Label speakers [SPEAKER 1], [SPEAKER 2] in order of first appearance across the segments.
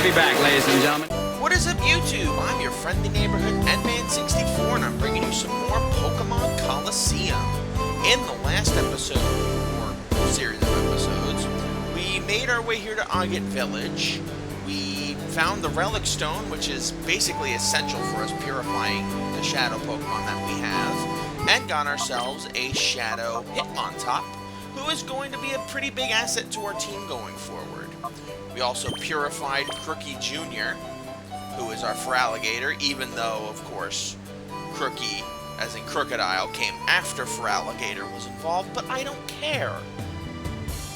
[SPEAKER 1] We'll be back, ladies and gentlemen.
[SPEAKER 2] What is up, YouTube? I'm your friendly neighborhood Endman64, and I'm bringing you some more Pokémon Colosseum. In the last episode, or series of episodes, we made our way here to Agate Village. We found the Relic Stone, which is basically essential for us purifying the Shadow Pokemon that we have, and got ourselves a Shadow Hitmontop, who is going to be a pretty big asset to our team going forward. We also purified Crookie Jr., who is our Feraligatr, even though, of course, Crookie, as in Crocodile, came after Feraligatr was involved, but I don't care.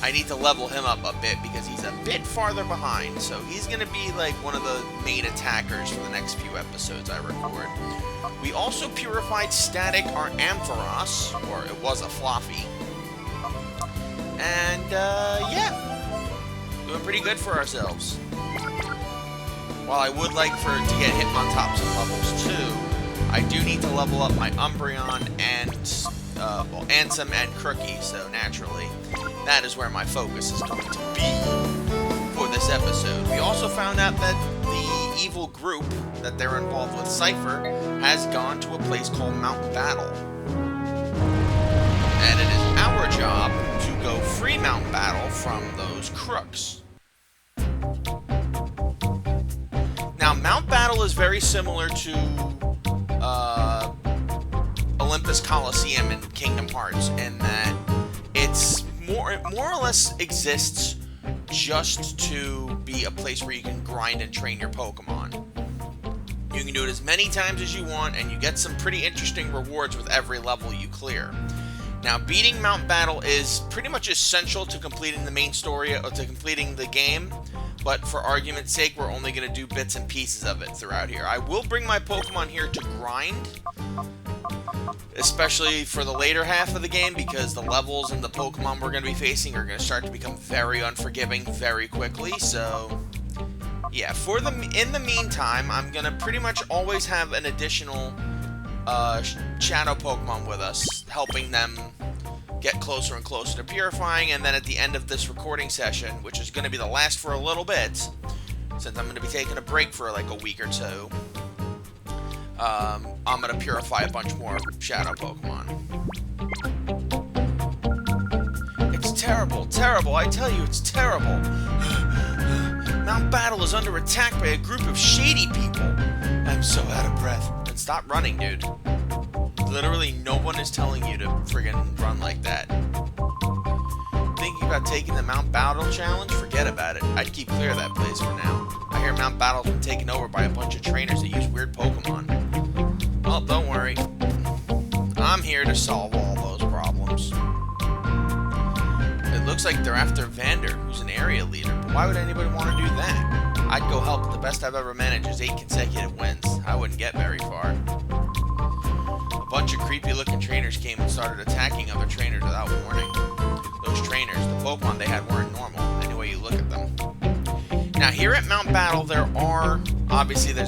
[SPEAKER 2] I need to level him up a bit because he's a bit farther behind, so he's going to be like one of the main attackers for the next few episodes I record. We also purified Static, our Ampharos, or it was a Floppy. And, yeah. Doing pretty good for ourselves. While I would like to get Hitmontops and levels too, I do need to level up my Umbreon and, Ansem and Crookie, so naturally, that is where my focus is going to be for this episode. We also found out that the evil group that they're involved with, Cypher, has gone to a place called Mount Battle. And it is our job to go free Mount Battle from those crooks. Now, Mount Battle is very similar to Olympus Colosseum in Kingdom Hearts, in that it's more or less exists just to be a place where you can grind and train your Pokemon. You can do it as many times as you want, and you get some pretty interesting rewards with every level you clear. Now, beating Mount Battle is pretty much essential to completing the main story, or to completing the game, but for argument's sake, we're only going to do bits and pieces of it throughout here. I will bring my Pokemon here to grind, especially for the later half of the game, because the levels and the Pokemon we're going to be facing are going to start to become very unforgiving very quickly, so yeah, in the meantime, I'm going to pretty much always have an additional Shadow Pokemon with us, helping them get closer and closer to purifying, and then at the end of this recording session, which is going to be the last for a little bit, since I'm going to be taking a break for like a week or two, I'm going to purify a bunch more Shadow Pokemon. It's terrible, terrible, I tell you, it's terrible. Mount Battle is under attack by a group of shady people. I'm so out of breath. And stop running, dude. Literally, no one is telling you to friggin' run like that. Thinking about taking the Mount Battle challenge? Forget about it. I'd keep clear of that place for now. I hear Mount Battle's been taken over by a bunch of trainers that use weird Pokemon. Well, don't worry. I'm here to solve all those problems. It looks like they're after Vander, who's an area leader, but why would anybody want to do that? I'd go help, but the best I've ever managed is 8 consecutive wins. I wouldn't get very far. A bunch of creepy-looking trainers came and started attacking other trainers without warning. Those trainers, the Pokemon they had weren't normal, any way you look at them. Now, here at Mount Battle, there's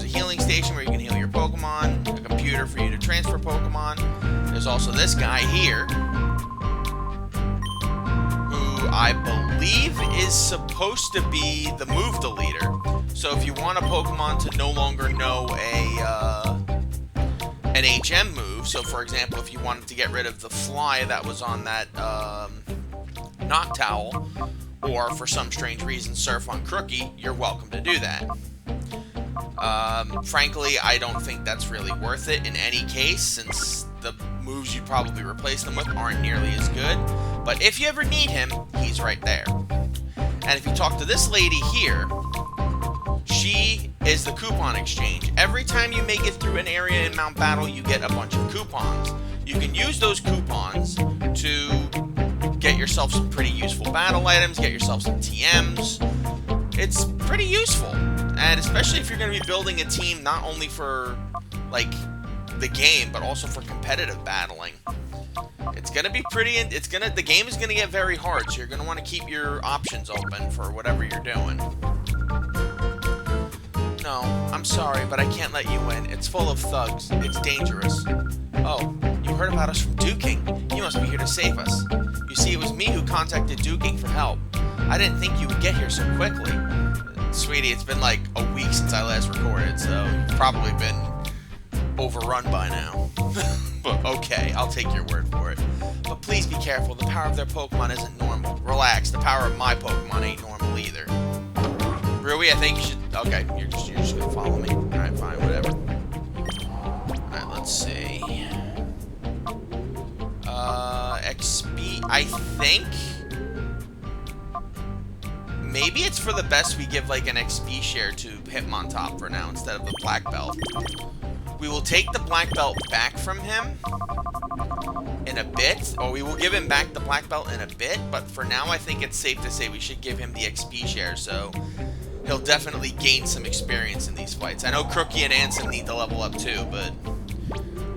[SPEAKER 2] a healing station where you can heal your Pokemon, a computer for you to transfer Pokemon. There's also this guy here, who I believe is supposed to be the move deleter. So if you want a Pokemon to no longer know an HM move, so for example, if you wanted to get rid of the fly that was on that Noctowl, or for some strange reason Surf on Crookie, you're welcome to do that. Frankly, I don't think that's really worth it in any case, since the moves you'd probably replace them with aren't nearly as good. But if you ever need him, he's right there. And if you talk to this lady here, she is the coupon exchange. Every time you make it through an area in Mount Battle, you get a bunch of coupons. You can use those coupons to get yourself some pretty useful battle items, get yourself some TMs. It's pretty useful. And especially if you're going to be building a team not only for, like, the game, but also for competitive battling. It's going to be the game is going to get very hard, so you're going to want to keep your options open for whatever you're doing. No, I'm sorry, but I can't let you in. It's full of thugs. It's dangerous. Oh, you heard about us from Duking. You must be here to save us. You see, it was me who contacted Duking for help. I didn't think you would get here so quickly. Sweetie, it's been like a week since I last recorded, so you've probably been overrun by now. But okay, I'll take your word for it. But please be careful, the power of their Pokemon isn't normal. Relax, the power of my Pokemon ain't normal either. Rui, I think you should... Okay, you're just gonna follow me. Alright, fine, whatever. Alright, let's see. XP, I think... Maybe it's for the best we give, like, an XP share to Hitmontop for now instead of the Black Belt. We will take the Black Belt back from him in a bit, or we will give him back the Black Belt in a bit, but for now I think it's safe to say we should give him the XP share, so he'll definitely gain some experience in these fights. I know Crookie and Ansem need to level up too, but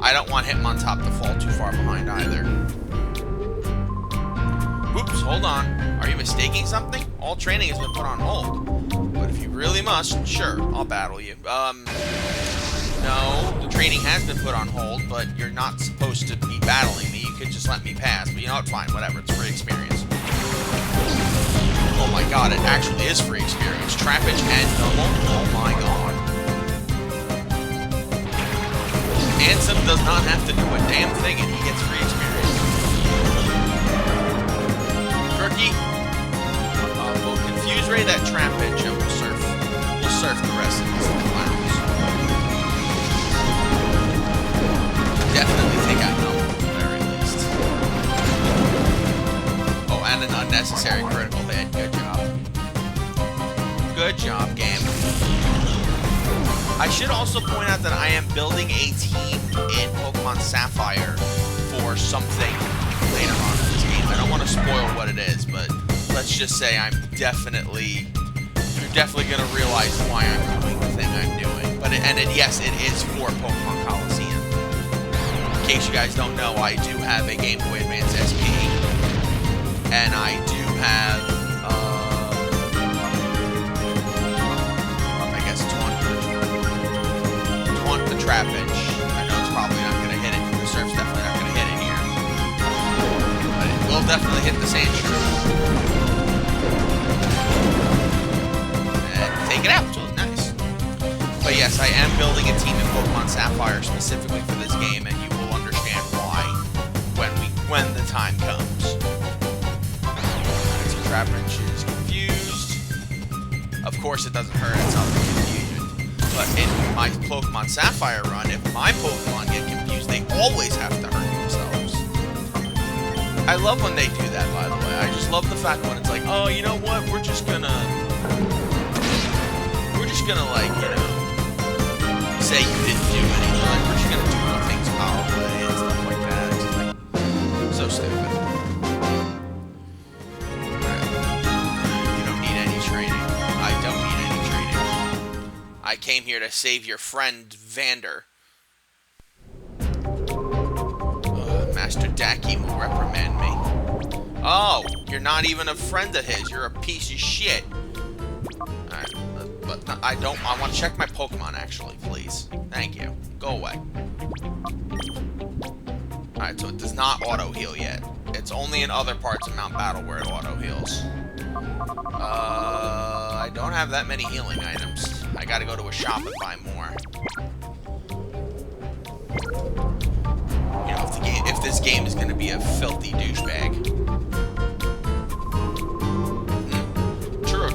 [SPEAKER 2] I don't want Hitmontop to fall too far behind either. Whoops, hold on. Are you mistaking something? All training has been put on hold. But if you really must, sure, I'll battle you. No, the training has been put on hold, but you're not supposed to be battling me. You could just let me pass. But you know what? Fine, whatever. It's free experience. Oh my god, it actually is free experience. Trapinch and Numel. Oh my god. Ansem does not have to do a damn thing and he gets free experience. Crookie. We'll confuse Ray that Trapinch and we'll surf the rest of these clowns. Definitely take out Numel, at the very least. Oh, and an unnecessary critical hit. Good job. Good job, game. I should also point out that I am building a team in Pokemon Sapphire for something later on in this game. I don't want to spoil what it is, but let's just say you're definitely going to realize why I'm doing the thing I'm doing. But yes, it is for Pokémon Colosseum. In case you guys don't know, I do have a Game Boy Advance SP, and I do have, I guess Taunt the Trapinch. I know it's probably not going to hit it. The Surf's definitely not going to hit it here. But it will definitely hit the Sandshrew. And take it out, so it's nice. But yes, I am building a team in Pokemon Sapphire specifically for this game, and you will understand why when the time comes. So Trapinch is confused. Of course, it doesn't hurt itself to confusion. But in my Pokemon Sapphire run, if my Pokemon get confused, they always have to hurt themselves. I love when they do that, by the way. I just love the fact when it's like, oh, you know what? We're just gonna like, you know, say you didn't do anything. Like, we're just gonna do things power play and stuff like that. It's just like, so stupid. Alright. You don't need any training. I don't need any training. I came here to save your friend, Vander. Master Dakim will reprimand me. Oh, you're not even a friend of his. You're a piece of shit. Alright. But I want to check my Pokemon, actually, please. Thank you. Go away. Alright, so it does not auto-heal yet. It's only in other parts of Mount Battle where it auto-heals. I don't have that many healing items. I gotta go to a shop and buy more. You know, if this game is gonna be a filthy douchebag.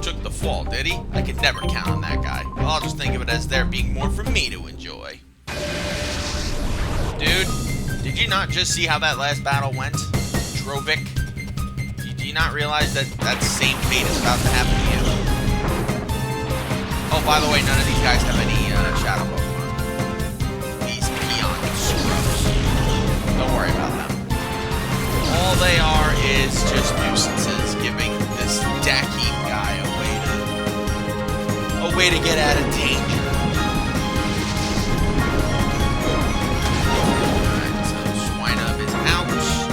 [SPEAKER 2] Took the fall, did he? I could never count on that guy. Well, I'll just think of it as there being more for me to enjoy. Dude, did you not just see how that last battle went? Drovic? Do you not realize that that same fate is about to happen to you? Oh, by the way, none of these guys have any Shadow Pokemon. These peon scrubs. Don't worry about them. All they are is just nuisances, giving this Dakim guy a way to get out of danger. Alright, so Swinub is out.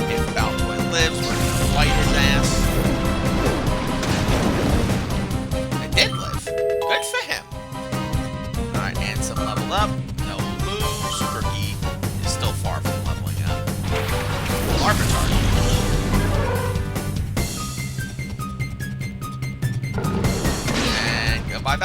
[SPEAKER 2] If Baltoy lives, we're gonna fight his ass. It did live. Good for him. Alright, Ansem leveled up. No moves. Crookie is still far from leveling up. Larvitar. Bye,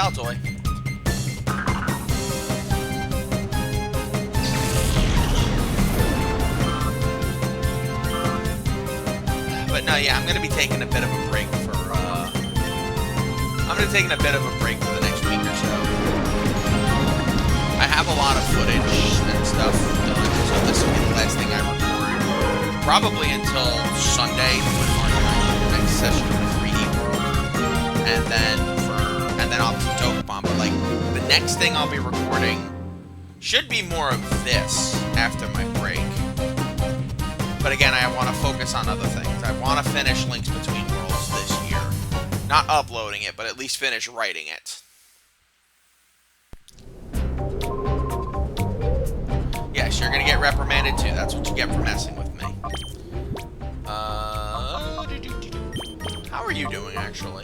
[SPEAKER 2] No, yeah, I'm gonna be taking a bit of a break for, I'm gonna be taking a bit of a break for the next week or so. I have a lot of footage and stuff done, so this will be the last thing I record. Probably until Sunday, when Mark and I do the next session for 3D World. And then I'll do Dokapon, but like, the next thing I'll be recording should be more of this after my break. But again, I want to focus on other things. I want to finish Links Between Worlds this year. Not uploading it, but at least finish writing it. Yes, you're going to get reprimanded too. That's what you get for messing with me. How are you doing, actually?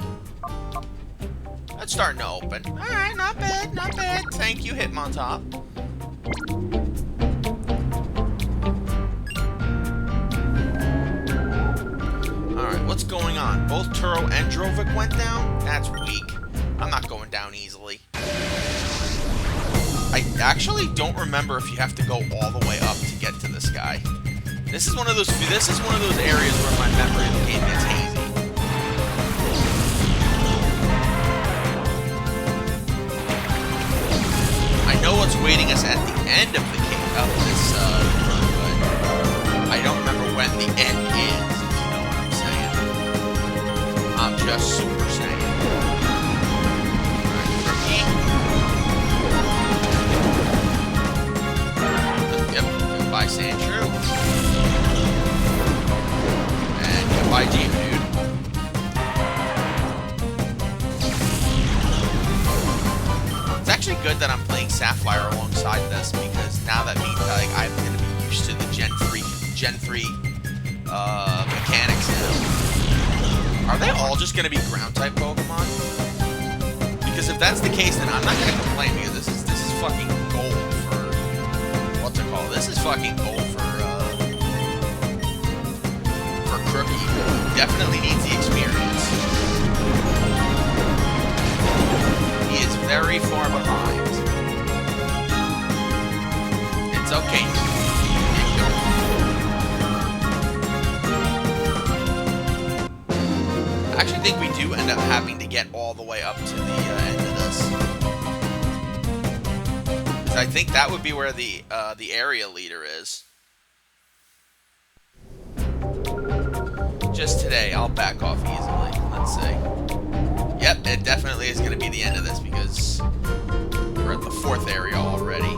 [SPEAKER 2] It's starting to open. Alright, not bad, not bad. Thank you, Hitmontop. Alright, what's going on? Both Turo and Drovik went down? That's weak. I'm not going down easily. I actually don't remember if you have to go all the way up to get to this guy. This is one of those areas where my memory of the game gets hazy. I know what's waiting us at the end of the game of this run, but I don't remember when the end is, if you know what I'm saying. I'm just super saying. Alright, rookie. Yep, goodbye Sandshrew. And goodbye Geodude. It's actually good that I'm playing Sapphire alongside this, because now that means like I'm going to be used to the Gen 3 mechanics now. Are they all just going to be ground-type Pokemon? Because if that's the case, then I'm not going to complain, because this is fucking gold for... What's it called? This is fucking gold for Crookie. Definitely needs the experience. He is very far behind. It's okay. I actually think we do end up having to get all the way up to the end of this. Because I think that would be where the area leader is. Just today, I'll back off easily. Let's see. Yep, it definitely is going to be the end of this, because we're at the 4th area already.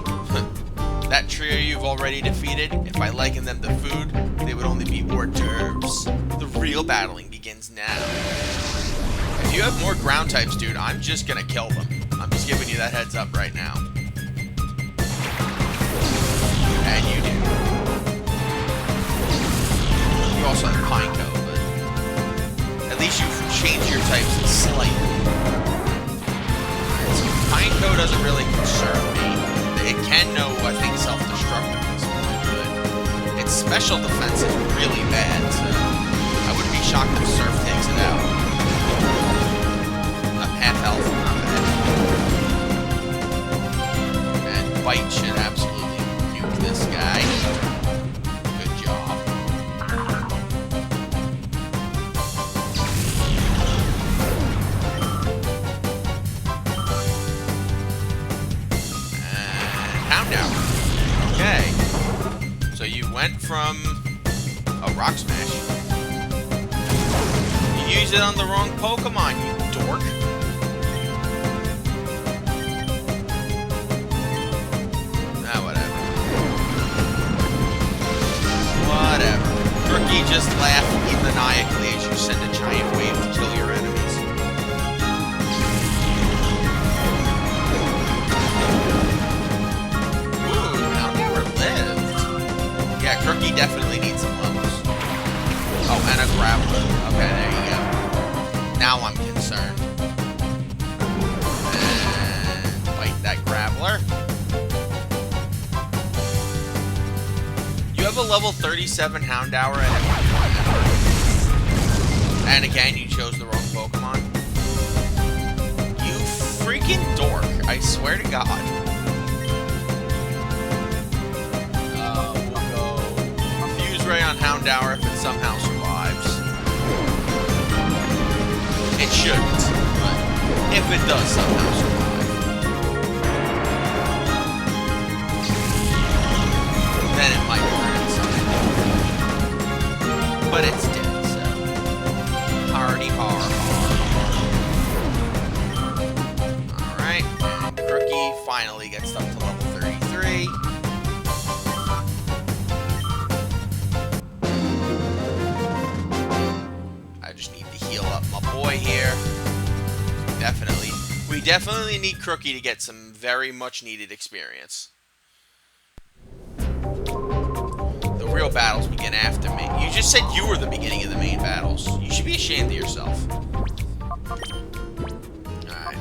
[SPEAKER 2] That trio you've already defeated, if I liken them to food, they would only be hors d'oeuvres. The real battling begins now. If you have more ground types, dude, I'm just going to kill them. I'm just giving you that heads up right now. And you do. You also have Pineco, but at least you've changed your types slightly. Alright, so Pineco doesn't really concern me. It can know, I think, self-destruct at this point, but its special defense is really bad, so I wouldn't be shocked if Surf takes it out. Half health, not bad. And Bite should absolutely nuke this guy. Good job. Okay, so you went from a Rock Smash. You used it on the wrong Pokemon, you dork. Ah, whatever. Whatever. Rookie, just laugh maniacally as you send a giant wave to kill your enemies. Yeah, Crookie definitely needs some levels. Oh, and a Grappler. Okay, there you go. Now I'm concerned. And fight that Grappler. You have a level 37 Houndour and and again, you chose the wrong Pokemon. You freaking dork. I swear to God. Ray on Houndour if it somehow survives. It shouldn't, but if it does somehow survive, then it might burn inside. But it's dead, so hardy har har. Alright, and Crookie finally gets up to level 33. I just need to heal up my boy here. We definitely need Crookie to get some very much needed experience. The real battles begin after me. You just said you were the beginning of the main battles. You should be ashamed of yourself.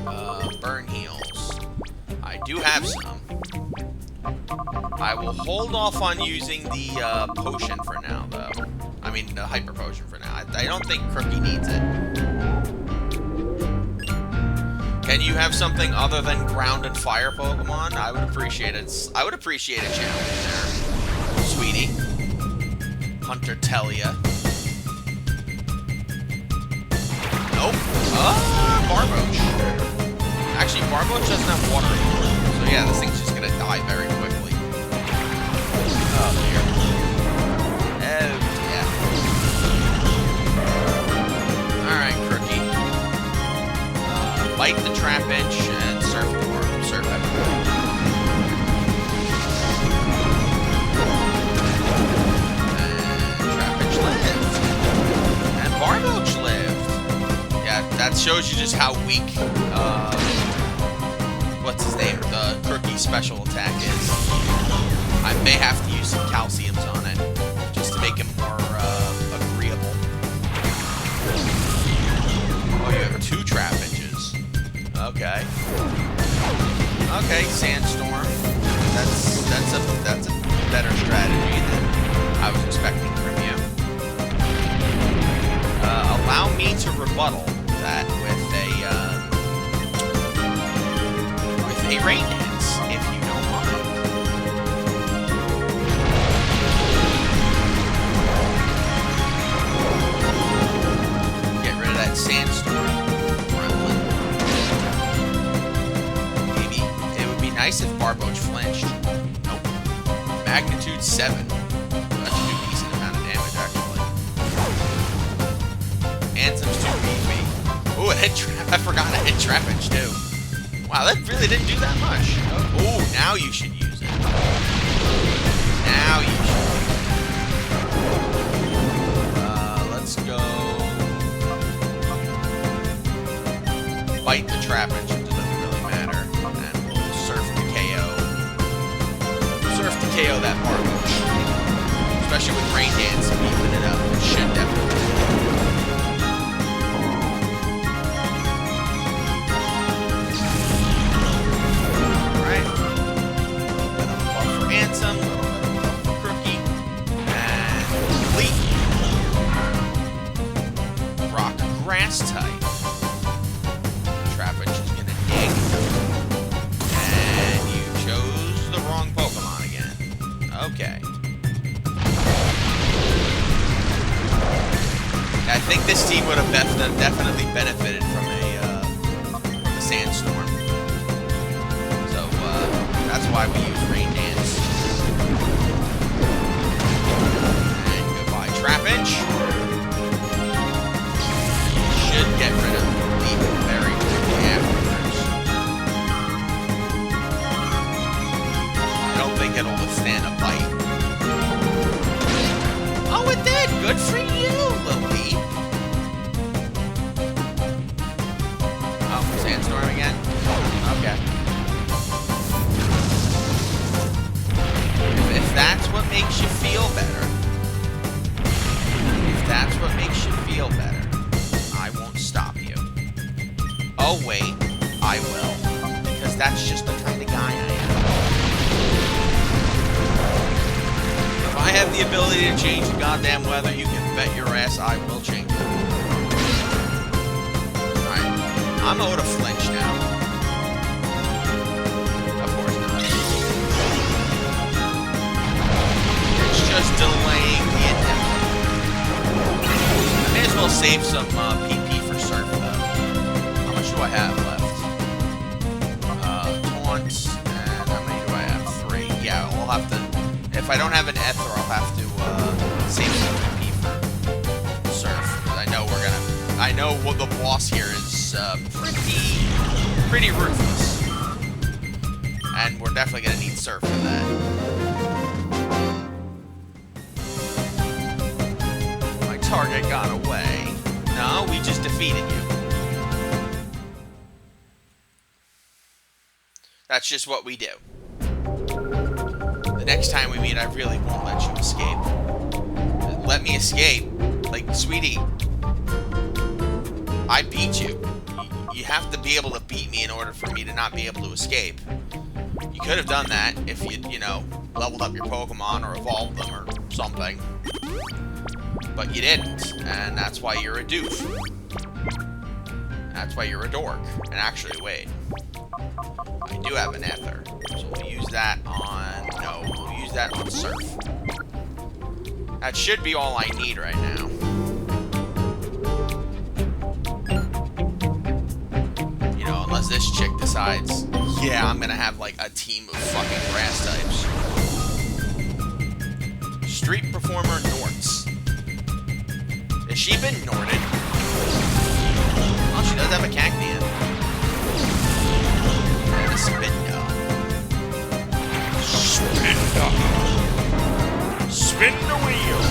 [SPEAKER 2] Alright, burn heals. I do have some. I will hold off on using the potion for now, though. I mean, the hyper potion for now. I don't think Crookie needs it. Can you have something other than ground and fire Pokemon? I would appreciate it. I would appreciate a challenge there, sweetie. Hunter Telia. Nope. Barboach. Actually, Barboach doesn't have water anymore. So yeah, this thing's just gonna die very quickly. Oh dear. Oh yeah. Alright, Crookie. Bite the Trapinch and surf the worm. Surf everything. And Trapinch lived. And Barboach lived. Yeah, that shows you just how weak, what's his name? The Crookie special attack is. I may have to use some calciums on it, just to make him more, agreeable. Oh, you have 2 Trapinches. Okay. Okay, Sandstorm. That's a better strategy than I was expecting from you. Allow me to rebuttal that with a rain dance, if you don't mind. Get rid of that Sandstorm. Nice if Barboach flinched. Nope. Magnitude 7. That should do a decent amount of damage, actually. Anthem's too beefy. Ooh, it hit Trap. I forgot it hit Trapinch, too. Wow, that really didn't do that much. Ooh, now you should use it. Now you should. Let's go. Bite the Trapinch. KO that Barboach. Especially with Rain Dance beefing it up. It should definitely. Alright. A little bit of a buff for Ansem, a little bit of a buff for Crookie. And Leaf. Rock Grass type. Trapinch is gonna dig. And you chose the wrong Pokemon again. Okay. I think this team would have definitely benefited from a Sandstorm. So, that's why we use Rain Dance. And goodbye, Trapinch. Should get rid of Leaf very quickly afterwards. I don't think it'll withstand a bite. Oh, it did! Good for you, little Leaf. Oh, Sandstorm again? Okay. If that's what makes you feel better, I won't stop you. Oh, wait, I will. Because that's just the kind of guy I am. If I have the ability to change the goddamn weather, you can bet your ass I will change it. Alright, I'm owed a flinch now. Of course not. It's just delaying the inevitable. I may as well save some PP for Surf, though. have left? Taunts, and how many do I have? 3. Yeah, I'll have to... If I don't have an Ether, I'll have to save some PP for Surf. Because I know we're gonna... I know what the boss here is pretty ruthless. And we're definitely gonna need Surf for that. My target got away. No, we just defeated you. That's just what we do. The next time we meet, I really won't let you escape. Let me escape. Like, sweetie, I beat you. You have to be able to beat me in order for me to not be able to escape. You could have done that if you know, leveled up your Pokemon or evolved them or something. But you didn't, and that's why you're a doof. That's why you're a dork. And actually, wait. I do have an Ether, so we'll use that on... No, we'll use that on Surf. That should be all I need right now. You know, unless this chick decides, yeah, I'm gonna have, like, a team of fucking grass types. Street Performer Norts. Has she been Norted? Oh, she does have a Cacnea. And a Spinda. Spinda. Spin the wheel.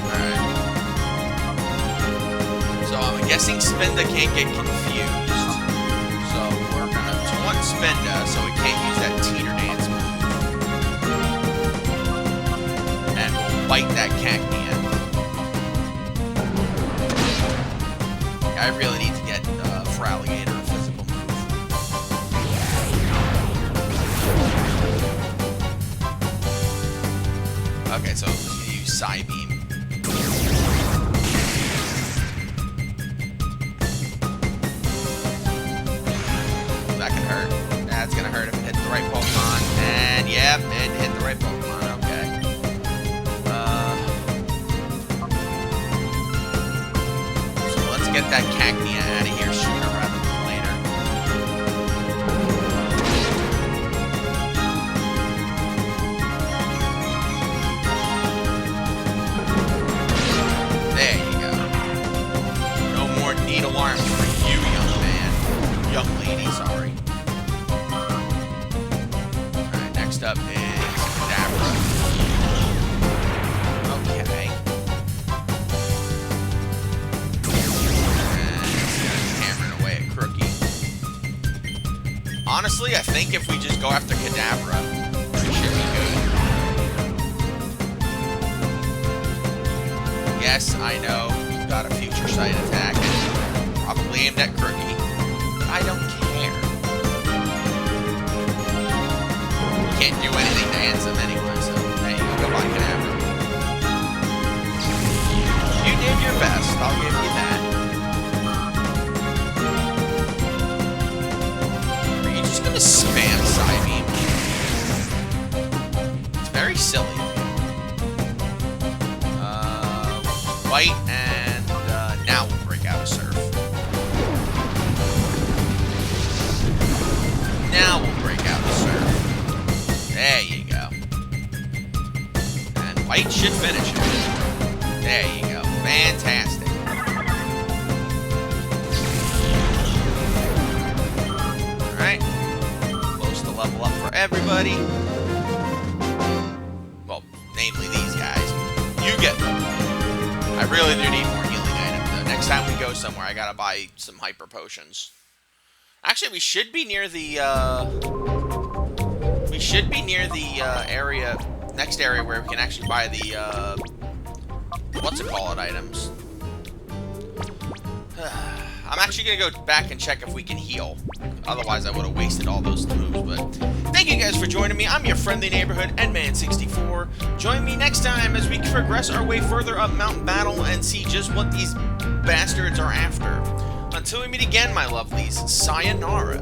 [SPEAKER 2] Alright. So I'm guessing Spinda can't get confused. So we're gonna taunt Spinda so we can't use that teeter dance move. And we'll bite that Cacnea. I really need to get for Alligator a physical move. Okay, so I'm just gonna use Psybeam. That can hurt. That's gonna hurt if it hits the right Pokemon. And yep, it hit the right Pokemon. Okay. So let's get that Cacnea out of here sooner rather than later. There you go. No more needle arms for you, young man. Young lady, sorry. Alright, next up is Kadabra. Okay. Honestly, I think if we just go after Kadabra, we should be good. Yes, I know, you've got a Future Sight attack, and probably aimed at Crookie. I don't care. You can't do anything to Ansem anyway, so there you go. Goodbye, Kadabra. You did your best, I'll give you that. Spam Psybeam. It's very silly. White, and now we'll break out a Surf. Now we'll break out a Surf. There you go. And White should finish it. There you go. Fantastic. Alright. Level up for everybody. Well, namely these guys. You get them. I really do need more healing items, though. Next time we go somewhere, I gotta buy some hyper potions. Actually, we should be near the, area, next area where we can actually buy the, what's-it-called items. I'm actually going to go back and check if we can heal. Otherwise, I would have wasted all those moves. But thank you guys for joining me. I'm your friendly neighborhood Endman64. Join me next time as we progress our way further up Mount Battle and see just what these bastards are after. Until we meet again, my lovelies, sayonara.